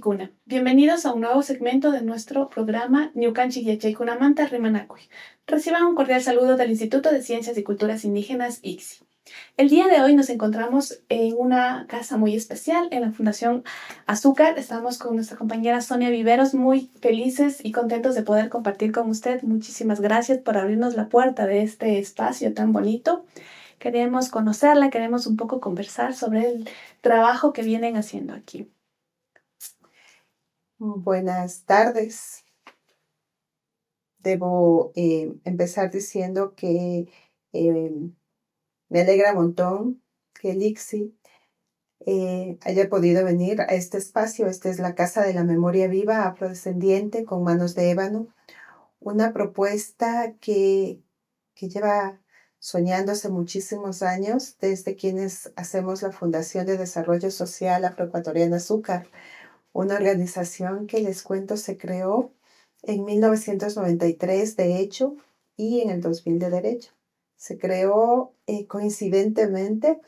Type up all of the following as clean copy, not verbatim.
Yachaykuna. Bienvenidos a un nuevo segmento de nuestro programa Ñukanchik Yachaykunamanta Rimanakuy. Reciban un cordial saludo del Instituto de Ciencias y Culturas Indígenas ICSI. El día de hoy nos encontramos en una casa muy especial, en la Fundación Azúcar. Estamos con nuestra compañera Sonia Viveros, muy felices y contentos de poder compartir con usted. Muchísimas gracias por abrirnos la puerta de este espacio tan bonito. Queremos conocerla, queremos un poco conversar sobre el trabajo que vienen haciendo aquí. Buenas tardes. Debo empezar diciendo que me alegra un montón que el ICSI haya podido venir a este espacio. Esta es la Casa de la Memoria Viva Afrodescendiente con Manos de Ébano, una propuesta que lleva soñando hace muchísimos años desde quienes hacemos la Fundación de Desarrollo Social Afroecuatoriana Azúcar, una organización que les cuento se creó en 1993 de hecho y en el 2000 de derecho. Se creó coincidentemente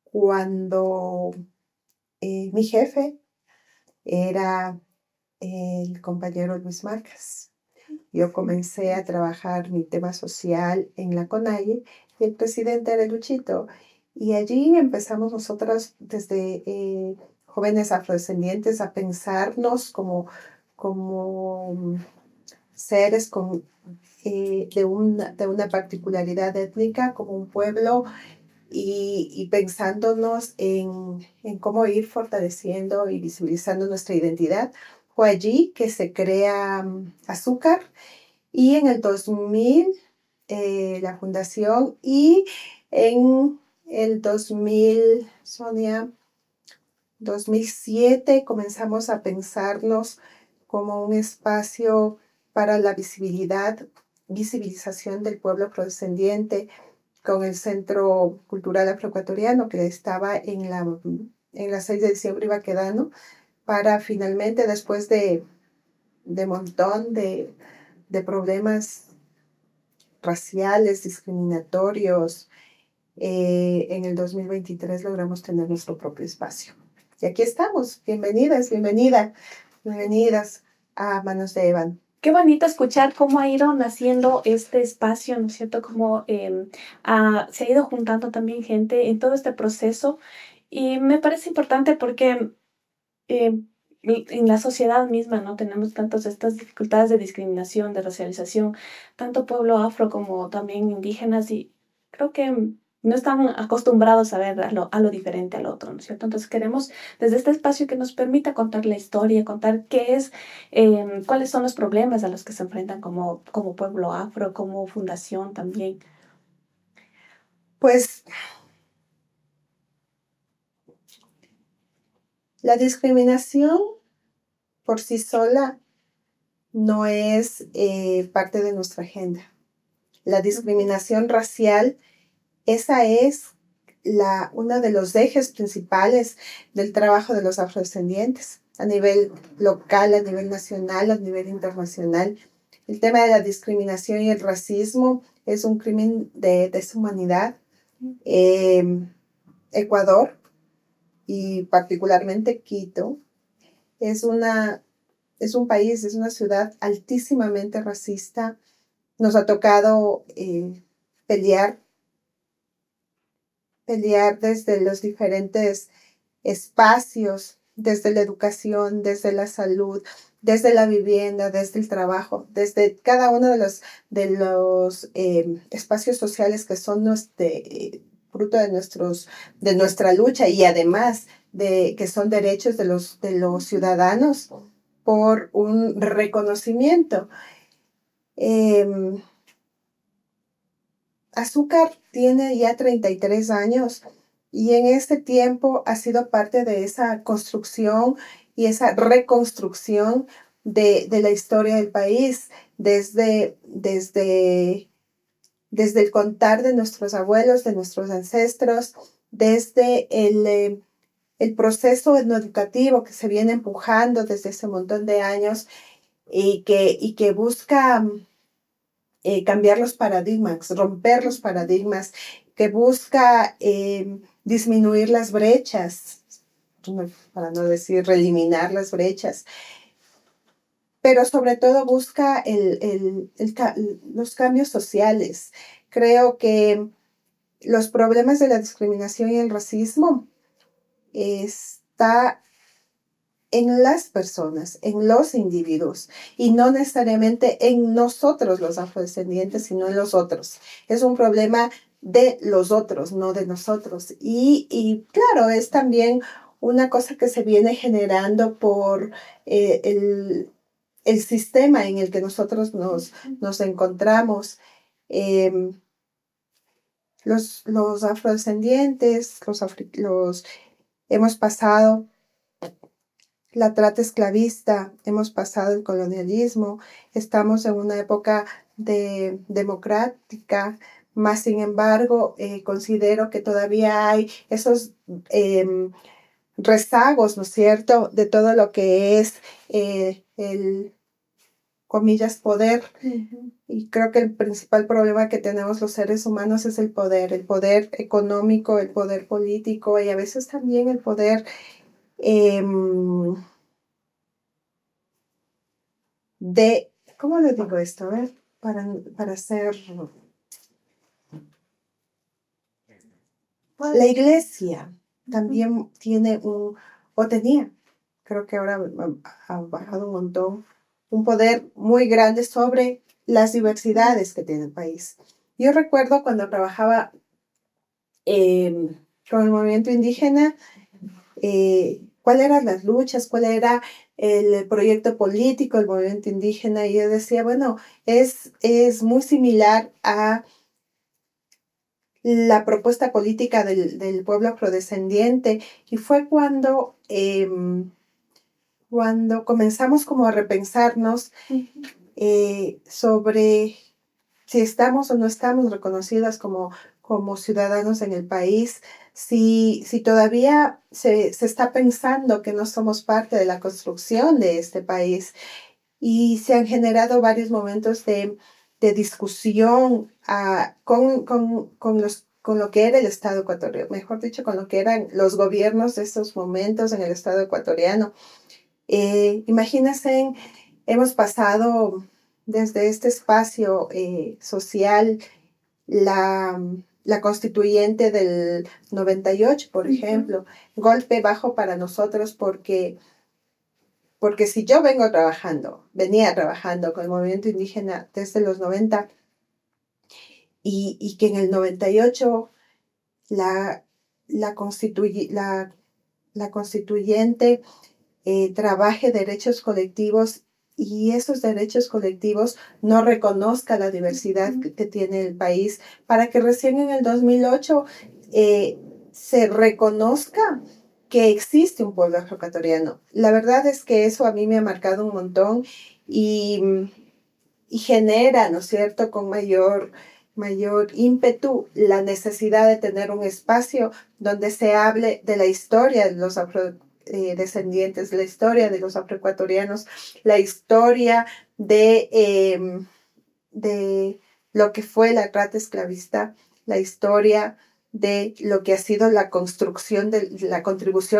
cuando mi jefe era el compañero Luis Márquez. Yo comencé a trabajar mi tema social en la CONAIE y el presidente era Luchito. Y allí empezamos nosotras desde jóvenes afrodescendientes a pensarnos como seres de una particularidad étnica, como un pueblo, y pensándonos en cómo ir fortaleciendo y visibilizando nuestra identidad. Fue allí que se crea Azúcar y en el 2000 la fundación y en el 2000, Sonia, 2007 comenzamos a pensarnos como un espacio para la visibilización del pueblo afrodescendiente con el Centro Cultural Afroecuatoriano que estaba en la 6 de diciembre y Baquedano, para finalmente, después de montón de problemas raciales, discriminatorios, en el 2023 logramos tener nuestro propio espacio. Y aquí estamos. Bienvenidas a Manos de Ébano. Qué bonito escuchar cómo ha ido naciendo este espacio, ¿no es cierto? Cómo se ha ido juntando también gente en todo este proceso. Y me parece importante porque en la sociedad misma, ¿no? Tenemos tantas estas dificultades de discriminación, de racialización, tanto pueblo afro como también indígenas, y creo que no están acostumbrados a ver a lo diferente al otro, ¿no es cierto? Entonces queremos desde este espacio que nos permita contar la historia, contar qué es, cuáles son los problemas a los que se enfrentan como pueblo afro, como fundación también. Pues la discriminación por sí sola no es parte de nuestra agenda. La discriminación racial, esa es uno de los ejes principales del trabajo de los afrodescendientes a nivel local, a nivel nacional, a nivel internacional. El tema de la discriminación y el racismo es un crimen de deshumanidad. Ecuador, y particularmente Quito, es un país, es una ciudad altísimamente racista. Nos ha tocado pelear desde los diferentes espacios, desde la educación, desde la salud, desde la vivienda, desde el trabajo, desde cada uno de los espacios sociales que son fruto de nuestra lucha, y además de que son derechos de los ciudadanos por un reconocimiento. Azúcar tiene ya 33 años y en este tiempo ha sido parte de esa construcción y esa reconstrucción de la historia del país, desde el contar de nuestros abuelos, de nuestros ancestros, desde el proceso educativo que se viene empujando desde ese montón de años y que busca cambiar los paradigmas, romper los paradigmas, que busca disminuir las brechas para no decir eliminar las brechas, pero sobre todo busca los cambios sociales. Creo que los problemas de la discriminación y el racismo está en las personas, en los individuos, y no necesariamente en nosotros los afrodescendientes, sino en los otros. Es un problema de los otros, no de nosotros. Y claro, es también una cosa que se viene generando por el sistema en el que nosotros nos encontramos. Eh, los afrodescendientes, hemos pasado la trata esclavista, hemos pasado el colonialismo, estamos en una época democrática, más sin embargo, considero que todavía hay esos rezagos, ¿no es cierto?, de todo lo que es el, comillas, poder. Uh-huh. Y creo que el principal problema que tenemos los seres humanos es el poder económico, el poder político y a veces también el poder ¿cómo le digo esto? A ver, para hacer... La iglesia también tiene tenía, creo que ahora ha bajado un montón, un poder muy grande sobre las diversidades que tiene el país. Yo recuerdo cuando trabajaba con el movimiento indígena, cuáles eran las luchas, cuál era el proyecto político del movimiento indígena, y yo decía, bueno, es muy similar a la propuesta política del pueblo afrodescendiente, y fue cuando comenzamos como a repensarnos sobre si estamos o no estamos reconocidas como ciudadanos en el país, si todavía se está pensando que no somos parte de la construcción de este país. Y se han generado varios momentos de discusión con lo que era el Estado ecuatoriano, mejor dicho, con lo que eran los gobiernos de esos momentos en el Estado ecuatoriano. Imagínense, hemos pasado desde este espacio social, la constituyente del 98, por ejemplo, golpe bajo para nosotros porque si yo venía trabajando con el movimiento indígena desde los 90 y que en el 98 la constituyente trabaje derechos colectivos y esos derechos colectivos no reconozca la diversidad que tiene el país, para que recién en el 2008 se reconozca que existe un pueblo afroecuatoriano. La verdad es que eso a mí me ha marcado un montón y genera, ¿no es cierto?, con mayor ímpetu la necesidad de tener un espacio donde se hable de la historia de los afrodescendientes, la historia de los afroecuatorianos, la historia de lo que fue la trata esclavista, la historia de lo que ha sido la contribución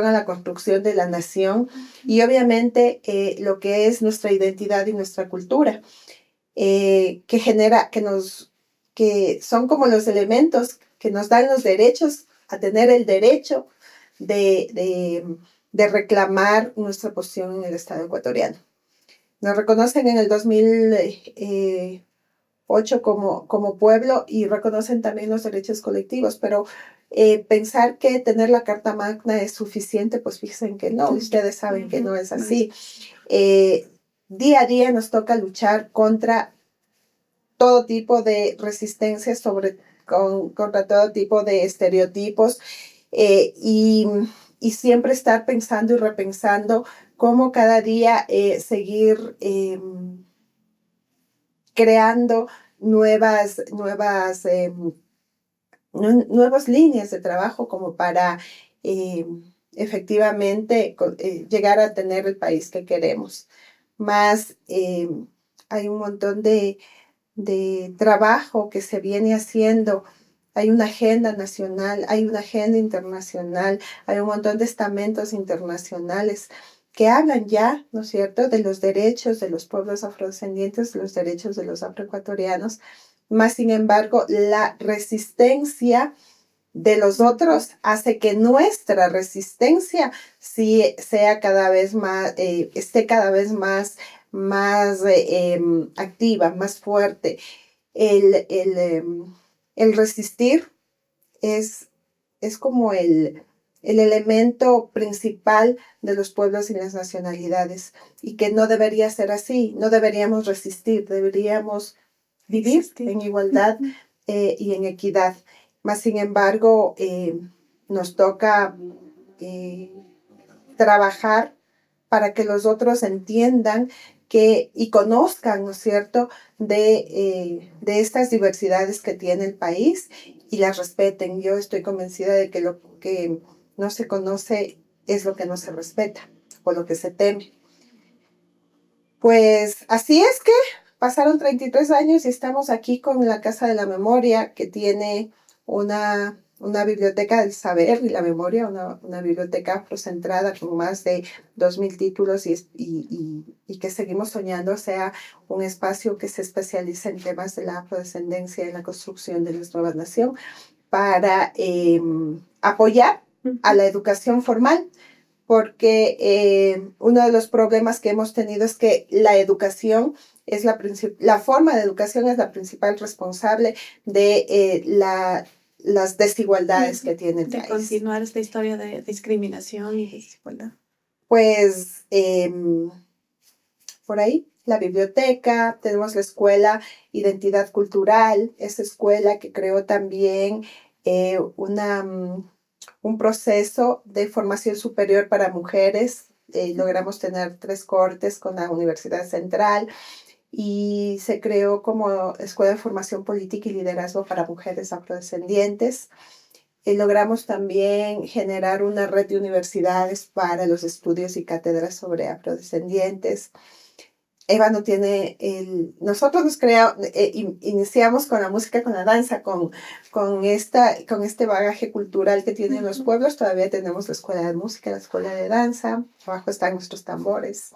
a la construcción de la nación y obviamente lo que es nuestra identidad y nuestra cultura, que son como los elementos que nos dan los derechos a tener el derecho de reclamar nuestra posición en el Estado ecuatoriano. Nos reconocen en el 2008 como pueblo y reconocen también los derechos colectivos, pero pensar que tener la Carta Magna es suficiente, pues fíjense que no, ustedes saben que no es así. Día a día nos toca luchar contra todo tipo de resistencia, contra todo tipo de estereotipos y siempre estar pensando y repensando cómo cada día seguir creando nuevas líneas de trabajo como para efectivamente llegar a tener el país que queremos. Más hay un montón de trabajo que se viene haciendo hay una agenda nacional, hay una agenda internacional, hay un montón de estamentos internacionales que hablan ya, ¿no es cierto?, de los derechos de los pueblos afrodescendientes, de los derechos de los afroecuatorianos, más sin embargo, la resistencia de los otros hace que nuestra resistencia sí sea cada vez más, esté cada vez más activa, más fuerte. El resistir es como el elemento principal de los pueblos y las nacionalidades, y que no debería ser así, no deberíamos resistir, deberíamos vivir en igualdad y en equidad. Mas, sin embargo, nos toca trabajar para que los otros entiendan y conozcan, ¿no es cierto?, de estas diversidades que tiene el país y las respeten. Yo estoy convencida de que lo que no se conoce es lo que no se respeta o lo que se teme. Pues así es que pasaron 33 años y estamos aquí con la Casa de la Memoria, que tiene una biblioteca del saber y la memoria, una biblioteca afrocentrada con más de 2,000 títulos y que seguimos soñando sea un espacio que se especialice en temas de la afrodescendencia y en la construcción de nuestra nueva nación para apoyar a la educación formal, porque uno de los problemas que hemos tenido es que la educación es la forma de educación es la principal responsable de las desigualdades que tiene el de país. Continuar esta historia de discriminación y desigualdad. Pues por ahí la biblioteca, tenemos la escuela Identidad Cultural, esa escuela que creó también un proceso de formación superior para mujeres. Logramos tener 3 cortes con la Universidad Central y se creó como Escuela de Formación Política y Liderazgo para Mujeres Afrodescendientes. Logramos también generar una red de universidades para los estudios y cátedras sobre afrodescendientes. Eva no tiene nosotros iniciamos con la música, con la danza, con este bagaje cultural que tienen los pueblos. Todavía tenemos la escuela de música, la escuela de danza, abajo están nuestros tambores.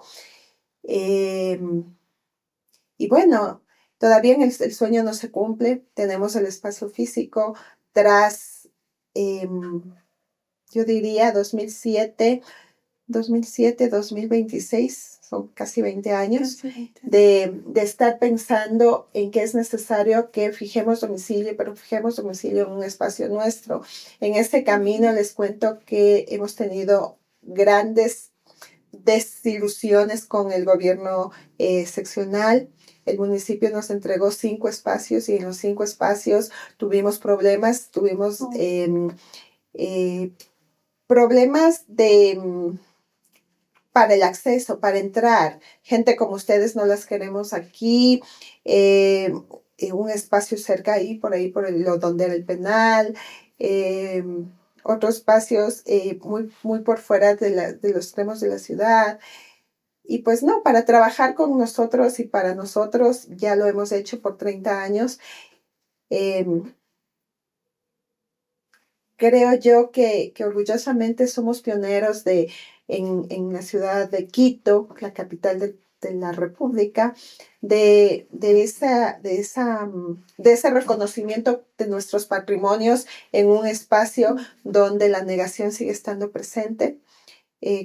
Y bueno, todavía el sueño no se cumple, tenemos el espacio físico tras, yo diría 2026, son casi 20 años, de estar pensando en que es necesario que fijemos domicilio, pero fijemos domicilio en un espacio nuestro. En este camino les cuento que hemos tenido grandes desilusiones con el gobierno seccional. El municipio nos entregó 5 espacios y en los 5 espacios tuvimos problemas, problemas para el acceso, para entrar. Gente como ustedes no las queremos aquí. Un espacio cerca ahí, por donde era el penal. Otros espacios muy por fuera de los extremos de la ciudad. Y pues no, para trabajar con nosotros y para nosotros, ya lo hemos hecho por 30 años. Creo yo que orgullosamente somos pioneros en la ciudad de Quito, la capital de la República, de ese reconocimiento de nuestros patrimonios en un espacio donde la negación sigue estando presente.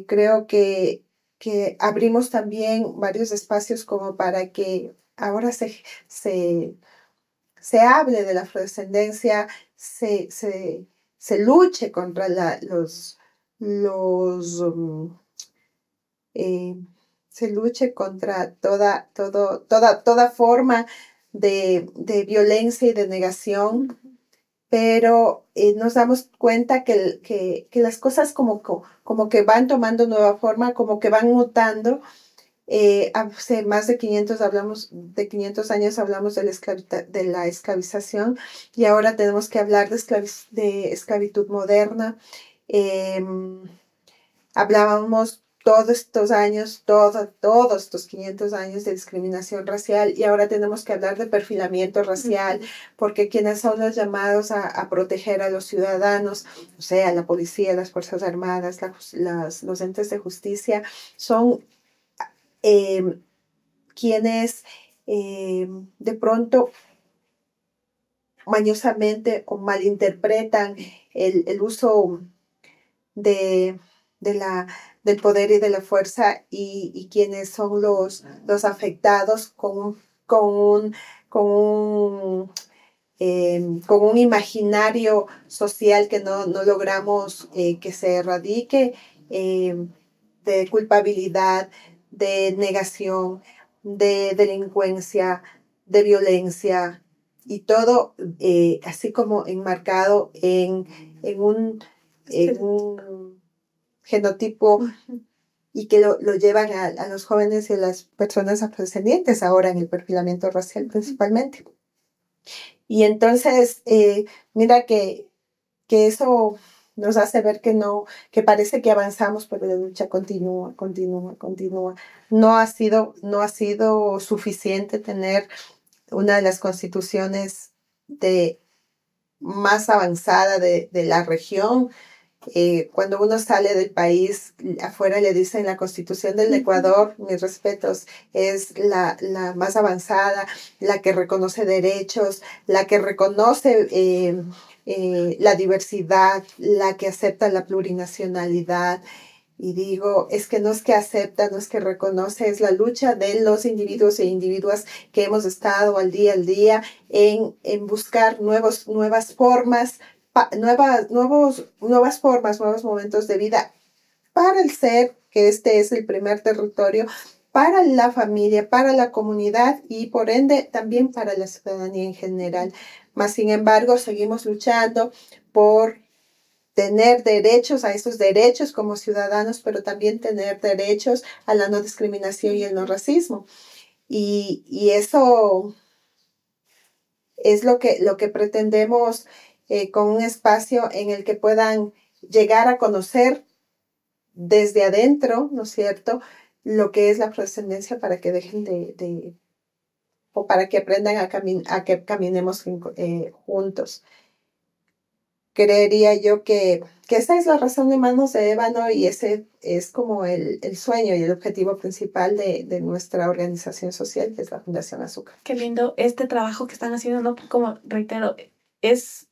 Creo que abrimos también varios espacios como para que ahora se hable de la afrodescendencia, se luche contra se luche contra toda forma de violencia y de negación, pero nos damos cuenta que las cosas como que van tomando nueva forma, como que van mutando. Hace más de 500 años hablamos de la esclavización y ahora tenemos que hablar de esclavitud moderna. Hablábamos todos estos años, todos estos 500 años de discriminación racial, y ahora tenemos que hablar de perfilamiento racial, porque quienes son los llamados a proteger a los ciudadanos, o sea, la policía, las Fuerzas Armadas, los entes de justicia, son quienes de pronto mañosamente o malinterpretan el uso de, del poder y de la fuerza, y quienes son los afectados con un imaginario social que no logramos que se erradique, de culpabilidad, de negación, de delincuencia, de violencia, y todo así como enmarcado en un genotipo, y que lo llevan a los jóvenes y a las personas afrodescendientes ahora en el perfilamiento racial principalmente. Y entonces, mira que eso nos hace ver que parece que avanzamos, pero la lucha continúa. No ha sido suficiente tener una de las constituciones más avanzada de la región. Cuando uno sale del país, afuera le dicen la Constitución del Ecuador, mis respetos, es la más avanzada, la que reconoce derechos, la que reconoce la diversidad, la que acepta la plurinacionalidad. Y digo, es que no es que acepta, no es que reconoce, es la lucha de los individuos e individuas que hemos estado al día en buscar nuevas formas, nuevas formas, nuevos momentos de vida para el ser, que este es el primer territorio, para la familia, para la comunidad y por ende también para la ciudadanía en general. Mas, sin embargo, seguimos luchando por tener derechos a esos derechos como ciudadanos, pero también tener derechos a la no discriminación y el no racismo. Y eso es lo que pretendemos con un espacio en el que puedan llegar a conocer desde adentro, ¿no es cierto?, lo que es la afrodescendencia, para que dejen o para que aprendan a que caminemos juntos. Creería yo que esa es la razón de Manos de Ébano, y ese es como el sueño y el objetivo principal de nuestra organización social, que es la Fundación Azúcar. Qué lindo este trabajo que están haciendo, ¿no? Como reitero,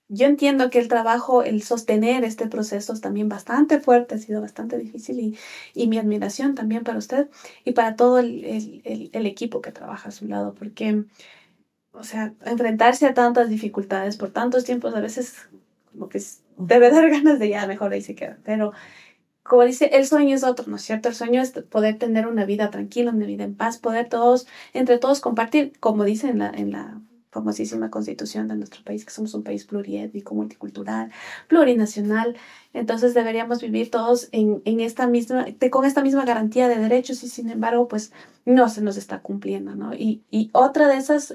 yo entiendo que el sostener este proceso es también bastante fuerte, ha sido bastante difícil, y mi admiración también para usted y para todo el equipo que trabaja a su lado, porque, o sea, enfrentarse a tantas dificultades por tantos tiempos, a veces como que debe dar ganas de ya, mejor ahí se queda, pero como dice, el sueño es otro, ¿no es cierto? El sueño es poder tener una vida tranquila, una vida en paz, poder entre todos compartir, como dice en la famosísima constitución de nuestro país, que somos un país pluriétnico, multicultural, plurinacional. Entonces deberíamos vivir todos con esta misma garantía de derechos, y sin embargo, pues no se nos está cumpliendo, ¿no? Y otra de esas,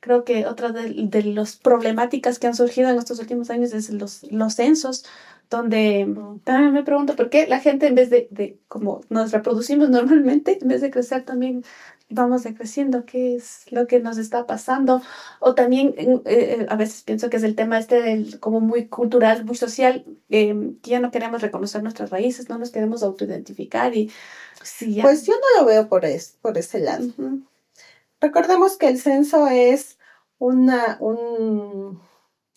creo que otra de las problemáticas que han surgido en estos últimos años es los censos, donde también me pregunto por qué la gente, en vez de como nos reproducimos normalmente, en vez de crecer también vamos decreciendo. ¿Qué es lo que nos está pasando? O también a veces pienso que es el tema como muy cultural, muy social, que ya no queremos reconocer nuestras raíces, no nos queremos autoidentificar, y sí, ya. Pues yo no lo veo por ese lado. Recordemos que el censo es una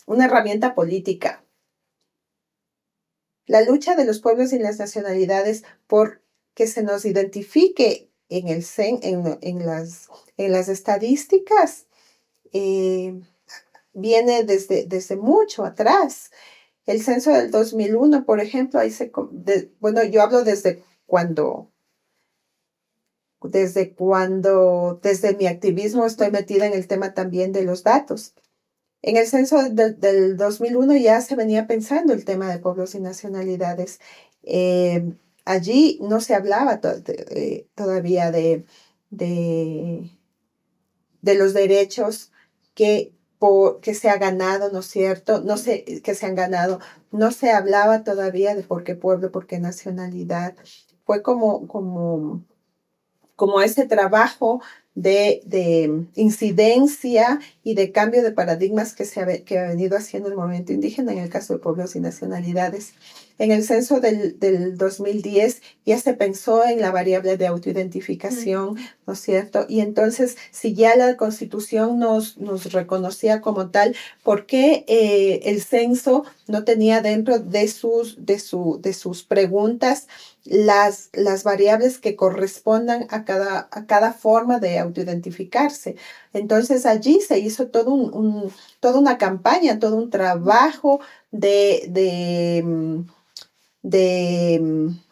herramienta política. La lucha de los pueblos y las nacionalidades por que se nos identifique en las estadísticas viene desde mucho atrás. El censo del 2001, por ejemplo, yo hablo desde mi activismo estoy metida en el tema también de los datos. En el censo del 2001 ya se venía pensando el tema de pueblos y nacionalidades. Allí no se hablaba todavía de los derechos que se ha ganado, ¿no es cierto? Que se han ganado. No se hablaba todavía de por qué pueblo, por qué nacionalidad. fue como ese trabajo de incidencia y de cambio de paradigmas que ha venido haciendo el movimiento indígena en el caso de pueblos y nacionalidades. En el censo del 2010 ya se pensó en la variable de autoidentificación, ¿no es cierto? Y entonces, si ya la Constitución nos reconocía como tal, ¿por qué el censo no tenía dentro de sus preguntas las variables que correspondan a cada forma de autoidentificarse? Entonces allí se hizo toda una campaña, todo un trabajo de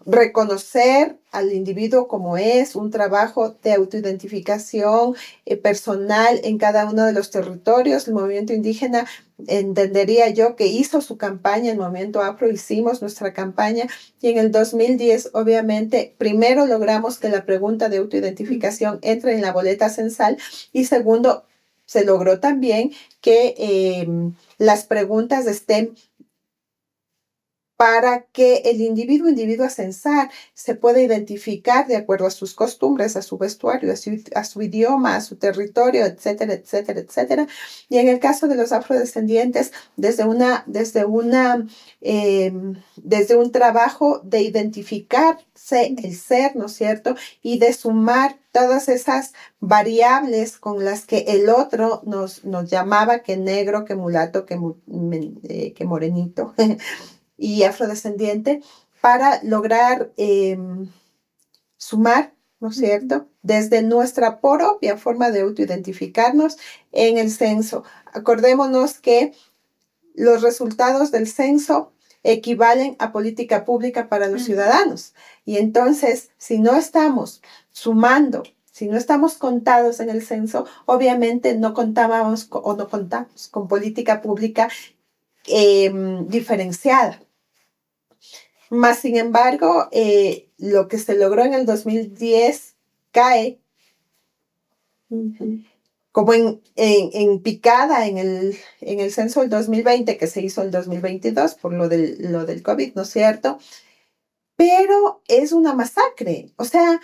reconocer al individuo como es, un trabajo de autoidentificación personal en cada uno de los territorios. El movimiento indígena, entendería yo, que hizo su campaña, el movimiento afro hicimos nuestra campaña, y en el 2010 obviamente primero logramos que la pregunta de autoidentificación entre en la boleta censal, y segundo, se logró también que las preguntas estén para que el individuo a censar se pueda identificar de acuerdo a sus costumbres, a su vestuario, a su idioma, a su territorio, etcétera, etcétera, etcétera. Y en el caso de los afrodescendientes, desde un trabajo de identificarse el ser, ¿no es cierto? Y de sumar todas esas variables con las que el otro nos llamaba, que negro, que mulato, que morenito, y afrodescendiente, para lograr sumar, ¿no es cierto?, desde nuestra propia forma de autoidentificarnos en el censo. Acordémonos que los resultados del censo equivalen a política pública para los ciudadanos. Y entonces, si no estamos sumando, si no estamos contados en el censo, obviamente no contamos con política pública diferenciada. Más sin embargo, lo que se logró en el 2010 cae como en picada en el censo del 2020, que se hizo el 2022 por lo del COVID, ¿no es cierto? Pero es una masacre. O sea,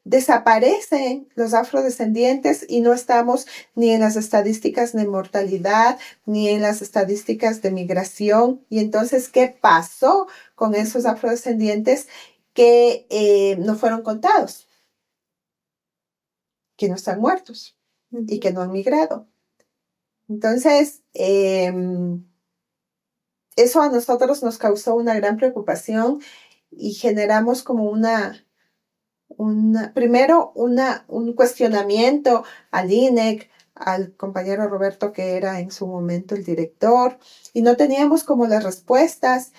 desaparecen los afrodescendientes y no estamos ni en las estadísticas de mortalidad, ni en las estadísticas de migración. Y entonces, ¿qué pasó con esos afrodescendientes que no fueron contados? Que no están muertos y que no han migrado. Entonces, eso a nosotros nos causó una gran preocupación y generamos como primero un cuestionamiento al INEC, al compañero Roberto, que era en su momento el director, y no teníamos como las respuestas,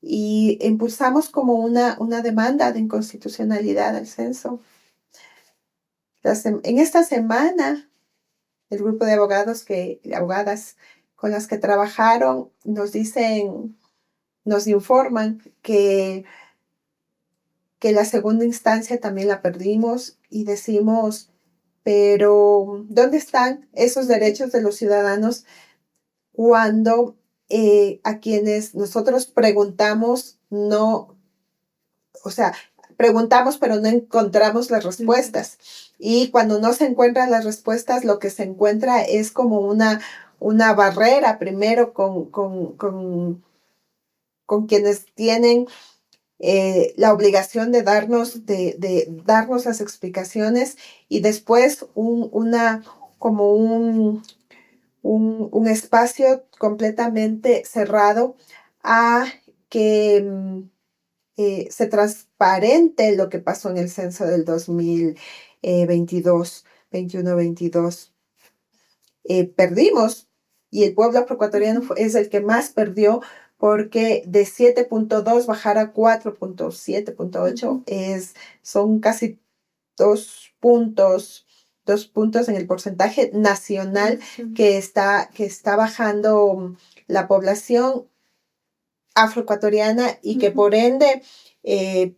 y impulsamos como una demanda de inconstitucionalidad al censo. En esta semana, el grupo de abogadas con las que trabajaron nos informan que la segunda instancia también la perdimos, y decimos, pero ¿dónde están esos derechos de los ciudadanos cuando a quienes nosotros preguntamos preguntamos pero no encontramos las respuestas? Y cuando no se encuentran las respuestas, lo que se encuentra es como una barrera, primero con quienes tienen la obligación de darnos las explicaciones, y después un espacio completamente cerrado a que se transparente lo que pasó en el censo del 2022, 21-22. Perdimos, y el pueblo afroecuatoriano es el que más perdió, porque de 7.2 bajar a 4.7.8 son casi 2 puntos en el porcentaje nacional que está bajando la población afroecuatoriana, y que por ende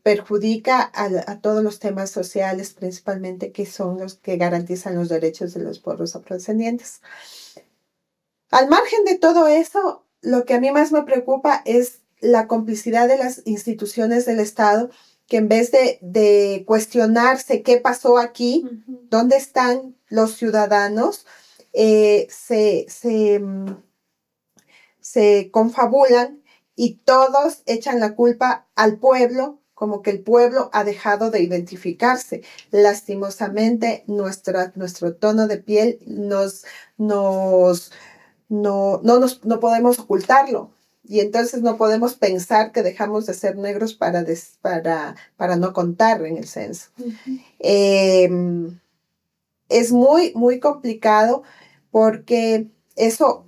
perjudica a todos los temas sociales, principalmente, que son los que garantizan los derechos de los pueblos afrodescendientes. Al margen de todo eso, lo que a mí más me preocupa es la complicidad de las instituciones del Estado, que en vez de cuestionarse qué pasó aquí, dónde están los ciudadanos, se confabulan y todos echan la culpa al pueblo, como que el pueblo ha dejado de identificarse. Lastimosamente, nuestro tono de piel no podemos ocultarlo. Y entonces no podemos pensar que dejamos de ser negros para no contar en el censo. Es muy, muy complicado porque eso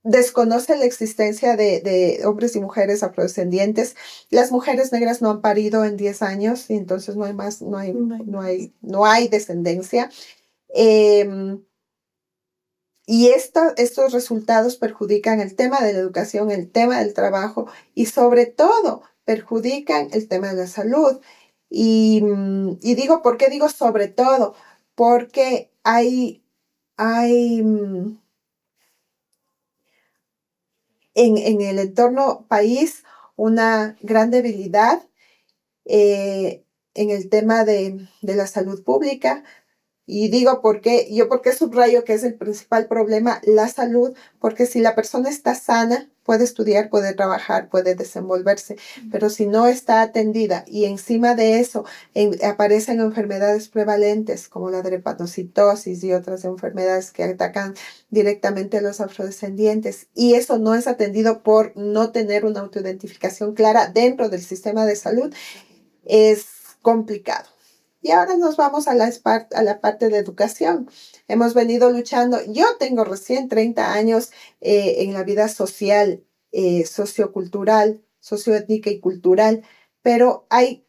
desconoce la existencia de hombres y mujeres afrodescendientes. Las mujeres negras no han parido en 10 años y entonces no hay descendencia. Y estos resultados perjudican el tema de la educación, el tema del trabajo y sobre todo perjudican el tema de la salud. Y ¿por qué digo sobre todo? Porque hay en el entorno país una gran debilidad en el tema de la salud pública. Y digo por qué subrayo que es el principal problema, la salud, porque si la persona está sana, puede estudiar, puede trabajar, puede desenvolverse, pero si no está atendida y encima de eso aparecen enfermedades prevalentes como la drepatocitosis y otras enfermedades que atacan directamente a los afrodescendientes, y eso no es atendido por no tener una autoidentificación clara dentro del sistema de salud, es complicado. Y ahora nos vamos a la parte de educación. Hemos venido luchando. Yo tengo recién 30 años en la vida social, sociocultural, socioétnica y cultural, pero hay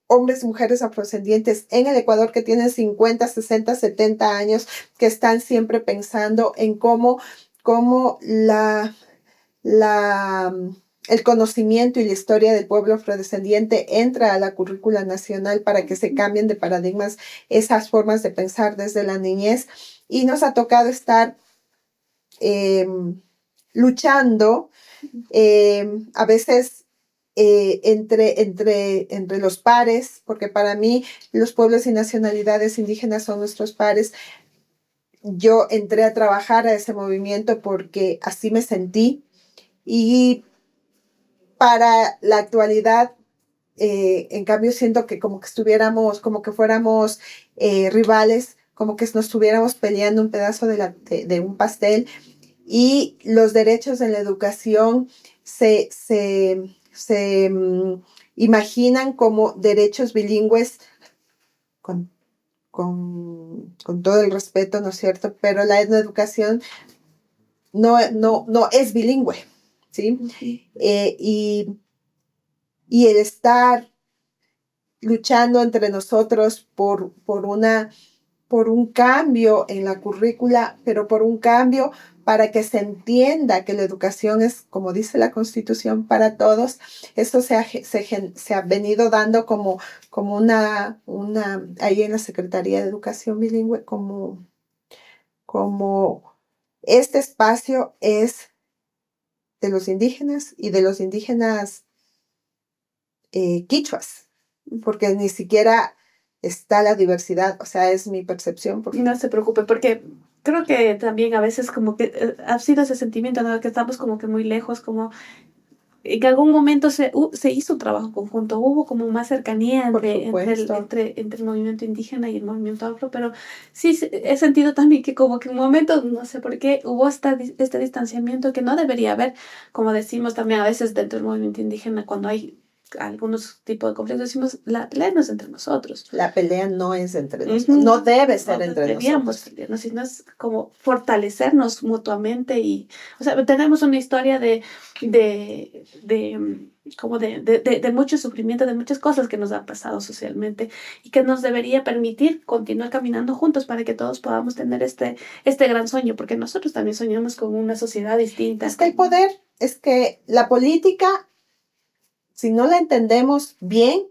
hombres y mujeres afrodescendientes en el Ecuador que tienen 50, 60, 70 años, que están siempre pensando en cómo el conocimiento y la historia del pueblo afrodescendiente entra a la currícula nacional para que se cambien de paradigmas esas formas de pensar desde la niñez. Y nos ha tocado estar luchando a veces entre los pares, porque para mí los pueblos y nacionalidades indígenas son nuestros pares. Yo entré a trabajar a ese movimiento porque así me sentí, y para la actualidad, en cambio, siento que como que fuéramos rivales, como que nos estuviéramos peleando un pedazo de un pastel, y los derechos en la educación se imaginan como derechos bilingües con todo el respeto, ¿no es cierto? Pero la educación no es bilingüe, ¿sí? Y el estar luchando entre nosotros por un cambio en la currícula, pero por un cambio para que se entienda que la educación es, como dice la Constitución, para todos. Eso se ha venido dando como ahí en la Secretaría de Educación Bilingüe, como este espacio es de los indígenas y de los indígenas quichuas, porque ni siquiera está la diversidad, o sea, es mi percepción. No se preocupe, porque creo que también a veces como que ha sido ese sentimiento, ¿no? Que estamos como que muy lejos, como en algún momento se hizo un trabajo conjunto, hubo como más cercanía entre el movimiento indígena y el movimiento afro, pero sí he sentido también que como que en un momento, no sé por qué, hubo este distanciamiento que no debería haber, como decimos también a veces dentro del movimiento indígena, cuando hay algunos tipos de conflictos, decimos, la pelea no es entre nosotros. La pelea no es entre nosotros, no debe ser entre nosotros. Pelearnos, sino es como fortalecernos mutuamente. Y, o sea, tenemos una historia de mucho sufrimiento, de muchas cosas que nos han pasado socialmente y que nos debería permitir continuar caminando juntos para que todos podamos tener este gran sueño, porque nosotros también soñamos con una sociedad distinta. Es que el poder, es que la política, si no la entendemos bien,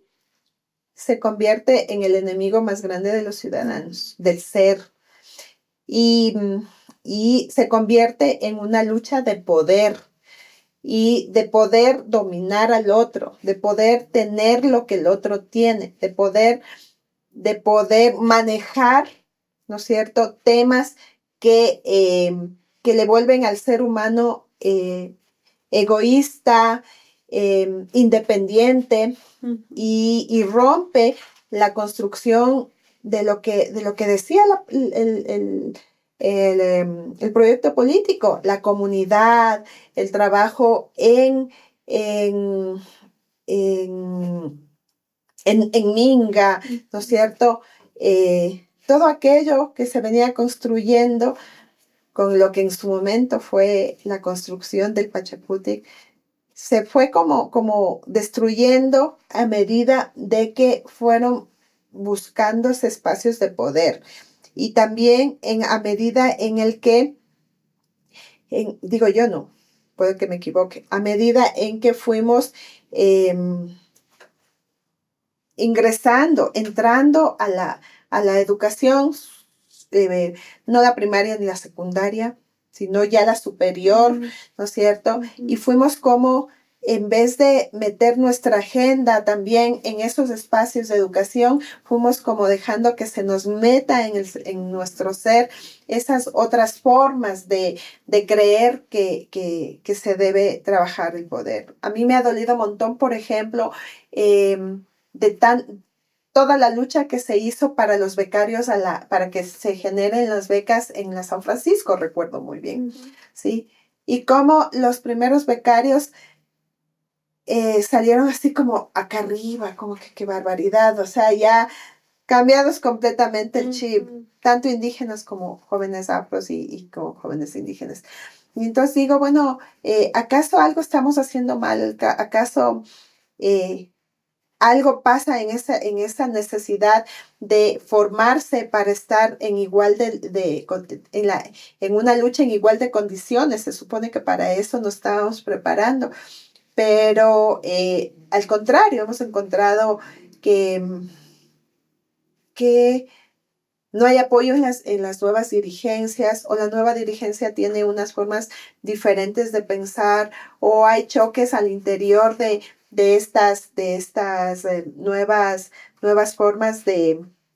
se convierte en el enemigo más grande de los ciudadanos, del ser. Y se convierte en una lucha de poder. y de poder dominar al otro, de poder tener lo que el otro tiene, de poder manejar, ¿no es cierto?, temas que le vuelven al ser humano egoísta, independiente y rompe la construcción de lo que decía el proyecto político, la comunidad, el trabajo en, en, en Minga, ¿no es cierto? Todo aquello que se venía construyendo con lo que en su momento fue la construcción del Pachacutic, se fue como destruyendo a medida de que fueron buscándose espacios de poder. Y también a medida en el que, digo yo no, puede que me equivoque, a medida en que fuimos entrando a la educación, no la primaria ni la secundaria, sino ya la superior, ¿no es cierto? Y fuimos como, en vez de meter nuestra agenda también en esos espacios de educación, fuimos como dejando que se nos meta en nuestro ser esas otras formas de creer que se debe trabajar el poder. A mí me ha dolido un montón, por ejemplo, toda la lucha que se hizo para los becarios, para que se generen las becas en la San Francisco, recuerdo muy bien, ¿sí? Y cómo los primeros becarios salieron así como acá arriba, como que qué barbaridad, o sea, ya cambiados completamente el chip, tanto indígenas como jóvenes afros y como jóvenes indígenas. Y entonces digo, bueno, ¿acaso algo estamos haciendo mal? ¿Acaso algo pasa en esa necesidad de formarse para estar en igual en una lucha en igual de condiciones? Se supone que para eso nos estábamos preparando, pero al contrario, hemos encontrado que no hay apoyo en las nuevas dirigencias, o la nueva dirigencia tiene unas formas diferentes de pensar, o hay choques al interior de estas nuevas formas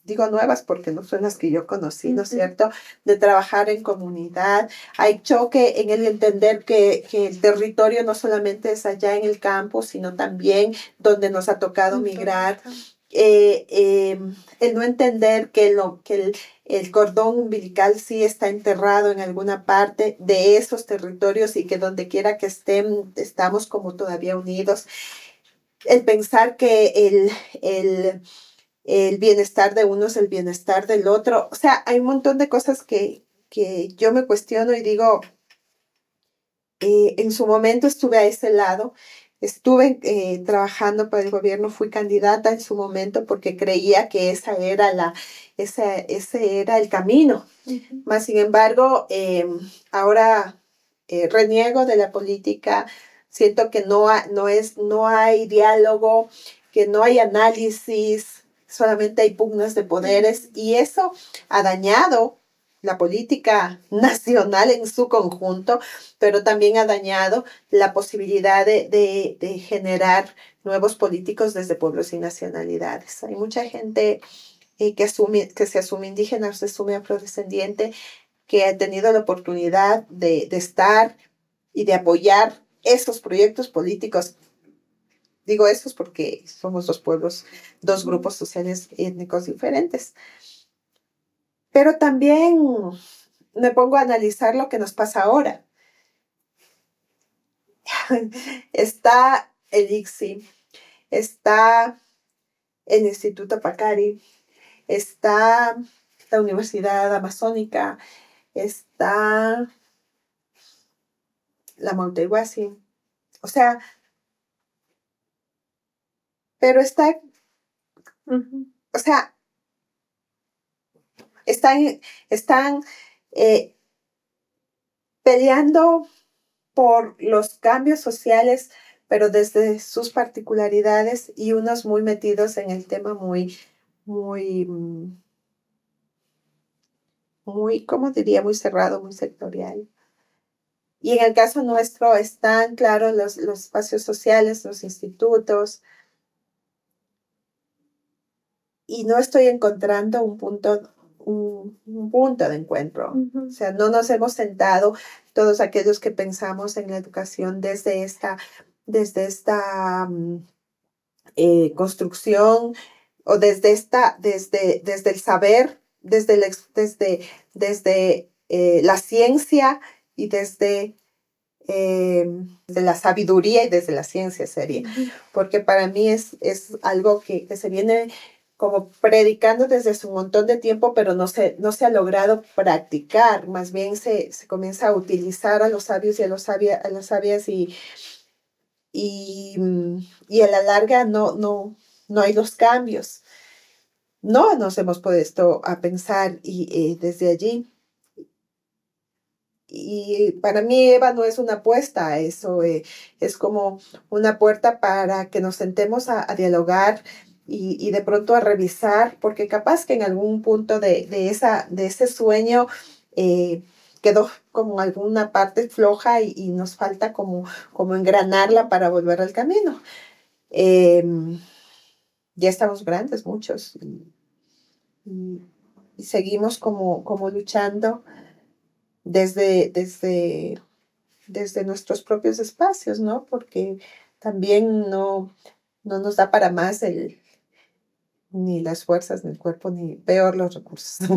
digo nuevas porque no son las que yo conocí, ¿no es cierto?, de trabajar en comunidad. Hay choque en el entender que el territorio no solamente es allá en el campo, sino también donde nos ha tocado migrar. El no entender que el cordón umbilical sí está enterrado en alguna parte de esos territorios y que donde quiera que estén, estamos como todavía unidos. El pensar que el bienestar de uno es el bienestar del otro. O sea, hay un montón de cosas que yo me cuestiono y digo, en su momento estuve a ese lado. Estuve trabajando para el gobierno, fui candidata en su momento porque creía que ese era el camino. Más sin embargo, ahora reniego de la política, siento que no hay diálogo, que no hay análisis, solamente hay pugnas de poderes y eso ha dañado la política nacional en su conjunto, pero también ha dañado la posibilidad de generar nuevos políticos desde pueblos y nacionalidades. Hay mucha gente que se asume indígena, se asume afrodescendiente, que ha tenido la oportunidad de estar y de apoyar esos proyectos políticos. Digo esos porque somos dos pueblos, dos grupos sociales y étnicos diferentes. Pero también me pongo a analizar lo que nos pasa ahora. Está el ICSI, está el Instituto Pacari, está la Universidad Amazónica, está la Montehuasi. O sea, pero está, o sea, están peleando por los cambios sociales, pero desde sus particularidades y unos muy metidos en el tema muy, ¿cómo diría? Muy cerrado, muy sectorial. Y en el caso nuestro están, claro, los espacios sociales, los institutos, y no estoy encontrando un punto de encuentro. Ujú. O sea, no nos hemos sentado todos aquellos que pensamos en la educación desde esta construcción o desde el saber, desde la ciencia y desde la sabiduría y desde la ciencia sería. Ujú. Porque para mí es algo que se viene como predicando desde hace un montón de tiempo, pero no se ha logrado practicar. Más bien se comienza a utilizar a los sabios y a las sabias y, y a la larga no hay los cambios. No nos hemos puesto a pensar y desde allí. Y para mí Eva no es una apuesta a eso, es como una puerta para que nos sentemos a dialogar y de pronto a revisar, porque capaz que en algún punto de ese sueño quedó como alguna parte floja y nos falta como engranarla para volver al camino. Eh, ya estamos grandes muchos y, y seguimos como luchando desde, desde, desde nuestros propios espacios, ¿no? Porque también no nos da para más ni las fuerzas, ni el cuerpo, ni peor los recursos.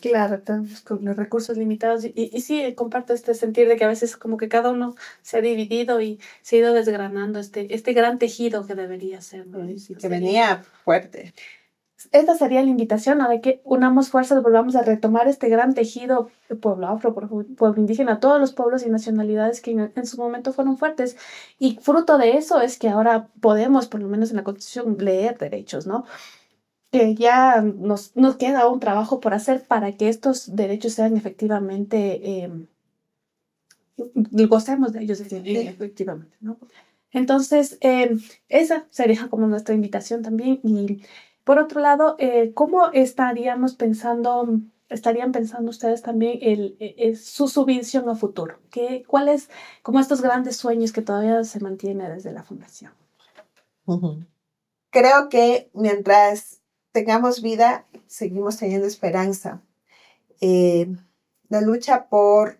Claro, estamos con los recursos limitados y sí, comparto este sentir de que a veces como que cada uno se ha dividido y se ha ido desgranando este gran tejido que debería ser, ¿no? Sí, que venía fuerte. Esta sería la invitación a de que unamos fuerzas, volvamos a retomar este gran tejido de pueblo afro, pueblo indígena, todos los pueblos y nacionalidades que en su momento fueron fuertes. Y fruto de eso es que ahora podemos, por lo menos en la Constitución, leer derechos, ¿no? Que ya nos queda un trabajo por hacer para que estos derechos sean efectivamente, gocemos de ellos, efectivamente, ¿no? Entonces, esa sería como nuestra invitación también. Y por otro lado, ¿cómo estarían pensando ustedes también su visión a futuro? ¿Cuáles como estos grandes sueños que todavía se mantienen desde la fundación? Uh-huh. Creo que mientras tengamos vida, seguimos teniendo esperanza. Eh, la lucha por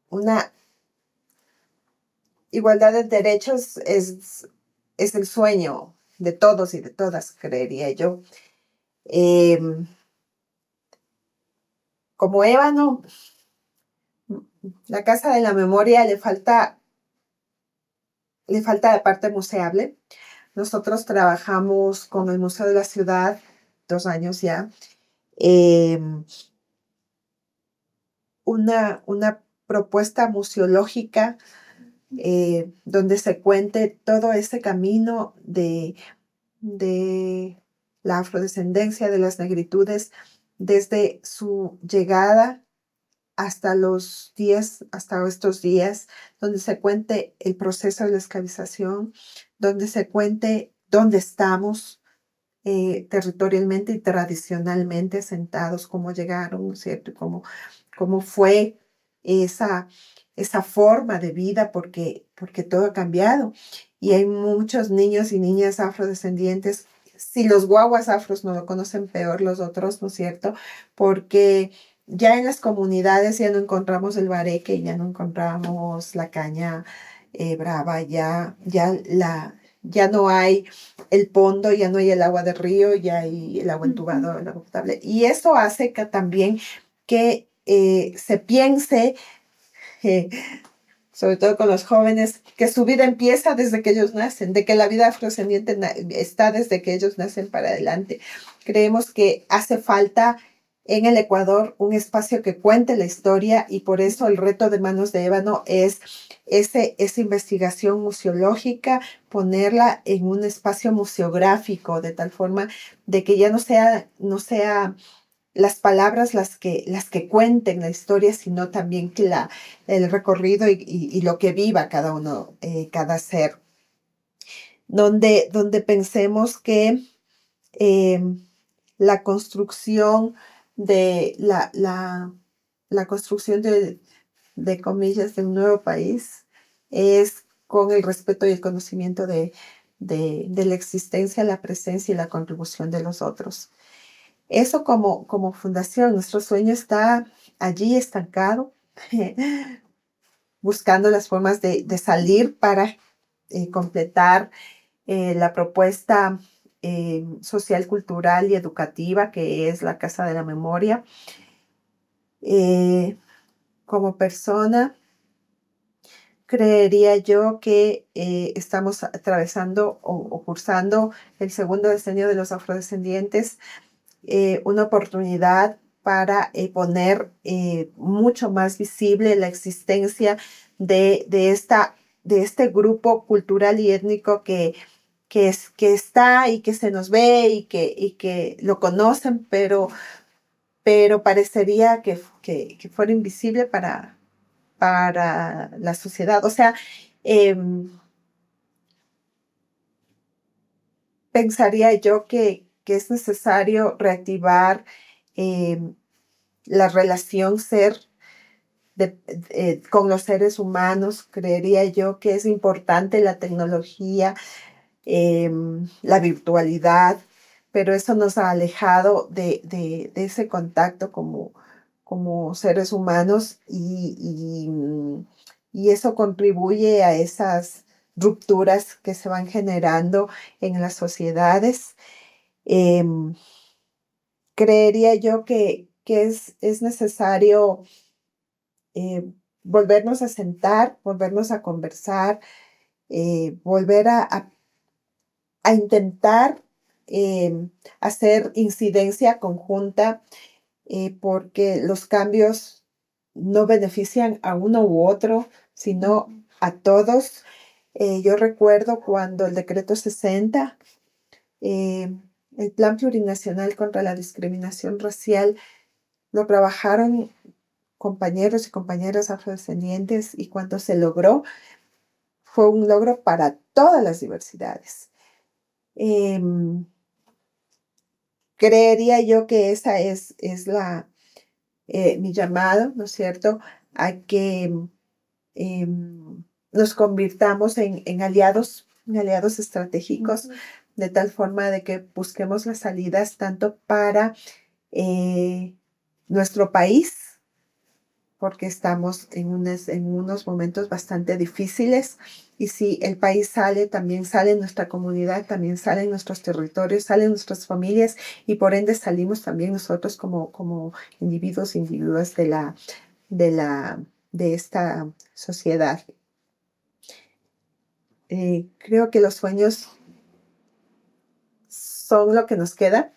una igualdad de derechos es el sueño de todos y de todas, creería yo. Eh, como ébano, la Casa de la Memoria le falta de parte museable. Nosotros trabajamos con el Museo de la Ciudad 2 años ya. Eh, una propuesta museológica donde se cuente todo ese camino de la afrodescendencia, de las negritudes, desde su llegada hasta estos días, donde se cuente el proceso de la esclavización, donde se cuente dónde estamos territorialmente y tradicionalmente sentados, cómo llegaron, ¿no es cierto? Cómo fue esa, esa forma de vida, porque todo ha cambiado. Y hay muchos niños y niñas afrodescendientes. Si los guaguas afros no lo conocen, peor los otros, ¿no es cierto? Porque ya en las comunidades ya no encontramos el bareque, ya no encontramos la caña brava, ya no hay el pondo, ya no hay el agua del río, ya hay el agua entubada, el agua potable. Y eso hace que también que se piense, eh, sobre todo con los jóvenes, que su vida empieza desde que ellos nacen, de que la vida afrodescendiente está desde que ellos nacen para adelante. Creemos que hace falta en el Ecuador un espacio que cuente la historia y por eso el reto de Manos de Ébano es esa investigación museológica, ponerla en un espacio museográfico, de tal forma de que ya no sea las palabras las que cuenten la historia, sino también que el recorrido y lo que viva cada uno, cada ser. Donde pensemos que la construcción de la construcción de comillas, de un nuevo país es con el respeto y el conocimiento de la existencia, la presencia y la contribución de los otros. Eso como fundación, nuestro sueño está allí estancado, buscando las formas de salir para completar la propuesta social, cultural y educativa que es la Casa de la Memoria. Como persona, creería yo que estamos atravesando o cursando el segundo decenio de los afrodescendientes, una oportunidad para poner mucho más visible la existencia de este grupo cultural y étnico que está y que se nos ve y que lo conocen, pero parecería que fuera invisible para la sociedad. O sea, eh, pensaría yo que es necesario reactivar eh, la relación con los seres humanos. Creería yo que es importante la tecnología, la virtualidad, pero eso nos ha alejado de ese contacto como seres humanos y eso contribuye a esas rupturas que se van generando en las sociedades. Em, Creería yo que es necesario eh, volvernos a sentar, volvernos a conversar, volver a intentar hacer incidencia conjunta, porque los cambios no benefician a uno u otro, sino a todos. Yo recuerdo cuando el decreto 60, el Plan Plurinacional contra la Discriminación Racial, lo trabajaron compañeros y compañeras afrodescendientes y cuando se logró, fue un logro para todas las diversidades. Creería yo que esa es mi llamado, ¿no es cierto?, a que nos convirtamos en aliados estratégicos, de tal forma de que busquemos las salidas tanto para nuestro país, porque estamos en unos momentos bastante difíciles. Y si el país sale, también sale nuestra comunidad, también salen nuestros territorios, salen nuestras familias y por ende salimos también nosotros como individuos e individuas de esta sociedad. Creo que los sueños son lo que nos queda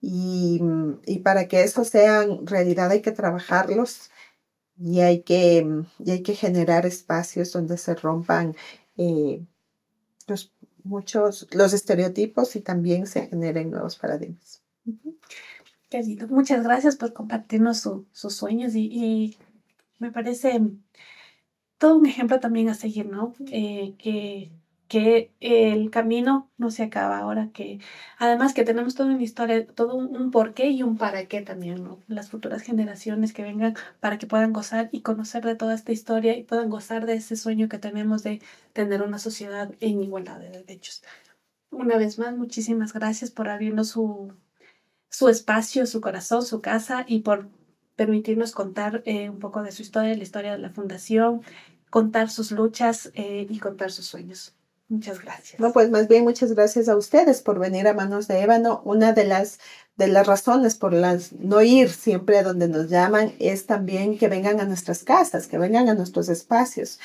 y para que eso sean realidad hay que trabajarlos. Y hay que generar espacios donde se rompan los estereotipos y también se generen nuevos paradigmas. Qué lindo. Muchas gracias por compartirnos sus sueños y me parece todo un ejemplo también a seguir, ¿no? Que el camino no se acaba ahora, que además que tenemos toda una historia, todo un porqué y un para qué también, ¿no? Las futuras generaciones que vengan para que puedan gozar y conocer de toda esta historia y puedan gozar de ese sueño que tenemos de tener una sociedad en igualdad de derechos. Una vez más, muchísimas gracias por abrirnos su espacio, su corazón, su casa y por permitirnos contar un poco de su historia, la historia de la fundación, contar sus luchas y contar sus sueños. Muchas gracias. No, pues más bien muchas gracias a ustedes por venir a Manos de Ébano. Una de las razones por las no ir siempre a donde nos llaman es también que vengan a nuestras casas, que vengan a nuestros espacios.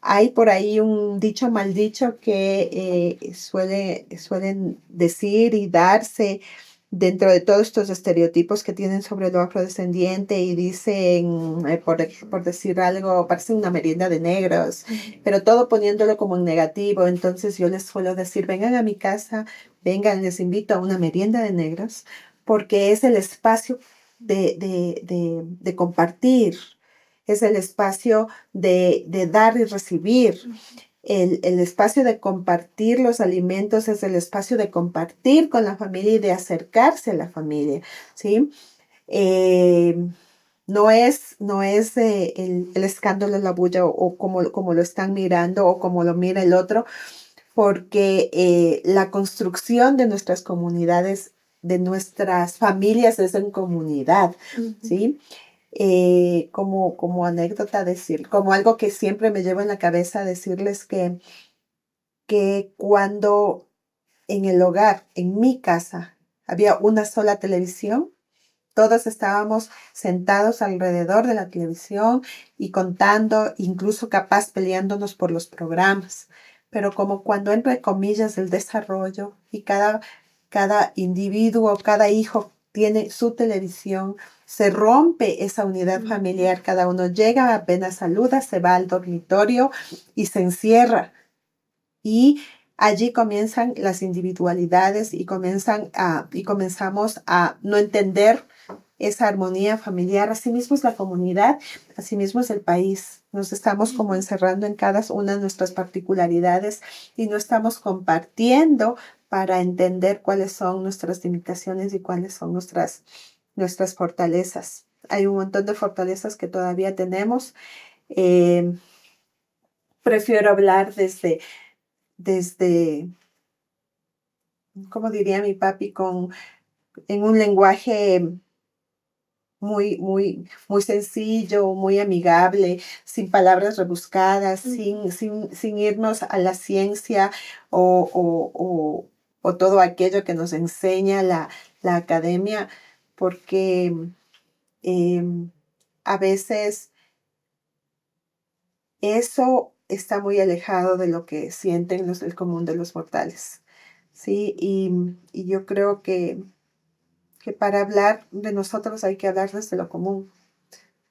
Hay por ahí un dicho mal dicho que suelen decir y darse dentro de todos estos estereotipos que tienen sobre lo afrodescendiente y dicen, por decir algo, parece una merienda de negros, pero todo poniéndolo como en negativo. Entonces yo les suelo decir, vengan a mi casa, vengan, les invito a una merienda de negros, porque es el espacio de compartir, es el espacio de dar y recibir. El espacio de compartir los alimentos es el espacio de compartir con la familia y de acercarse a la familia, ¿sí? no es el escándalo, la bulla o como lo están mirando o como lo mira el otro, porque la construcción de nuestras comunidades, de nuestras familias es en comunidad, ¿sí? Como anécdota decir, como algo que siempre me llevo en la cabeza, decirles que cuando en el hogar, en mi casa, había una sola televisión, todos estábamos sentados alrededor de la televisión y contando, incluso capaz peleándonos por los programas. Pero como cuando entre comillas el desarrollo y cada individuo, cada hijo tiene su televisión, se rompe esa unidad familiar, cada uno llega, apenas saluda, se va al dormitorio y se encierra. Y allí comienzan las individualidades y comenzamos a no entender esa armonía familiar. Asimismo es la comunidad, asimismo es el país. Nos estamos como encerrando en cada una de nuestras particularidades y no estamos compartiendo para entender cuáles son nuestras limitaciones y cuáles son nuestras fortalezas. Hay un montón de fortalezas que todavía tenemos. Prefiero hablar desde, como diría mi papi, en un lenguaje muy, muy, muy sencillo, muy amigable, sin palabras rebuscadas, sin irnos a la ciencia o todo aquello que nos enseña la academia, porque a veces eso está muy alejado de lo que sienten el común de los mortales, ¿sí? Y yo creo que para hablar de nosotros hay que hablar desde lo común,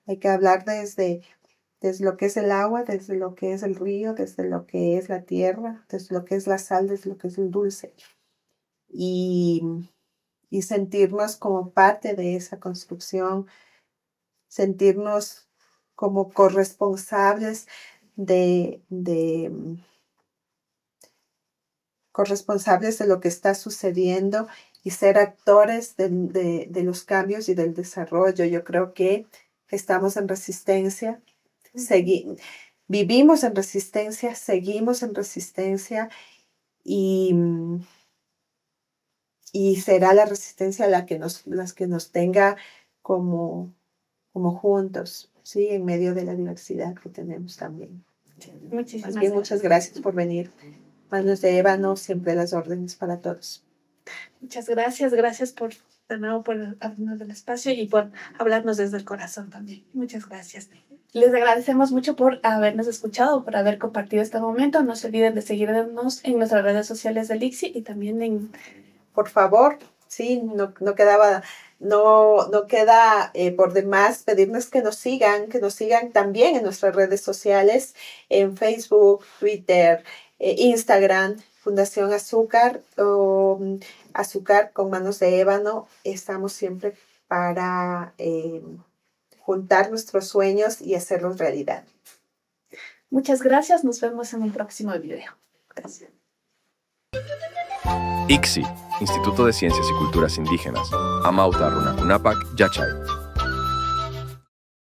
hay que hablar desde lo que es el agua, desde lo que es el río, desde lo que es la tierra, desde lo que es la sal, desde lo que es el dulce. Y sentirnos como parte de esa construcción, sentirnos como corresponsables corresponsables de lo que está sucediendo y ser actores de los cambios y del desarrollo. Yo creo que estamos en resistencia, vivimos en resistencia, seguimos en resistencia y será la resistencia la que nos tenga como juntos, ¿sí? En medio de la diversidad que tenemos también. Muchas gracias por venir. Manos de ébano, siempre las órdenes para todos. Muchas gracias, gracias por abrirnos el espacio y por hablarnos desde el corazón también. Muchas gracias. Les agradecemos mucho por habernos escuchado, por haber compartido este momento. No se olviden de seguirnos en nuestras redes sociales del ICSI y también Por favor, sí, no queda por demás pedirles que nos sigan también en nuestras redes sociales, en Facebook, Twitter, Instagram, Fundación Azúcar o Azúcar con Manos de Ébano. Estamos siempre para juntar nuestros sueños y hacerlos realidad. Muchas gracias, nos vemos en un próximo video. Gracias. ICSI, Instituto de Ciencias y Culturas Indígenas, Amauta Runacunapac, Yachay.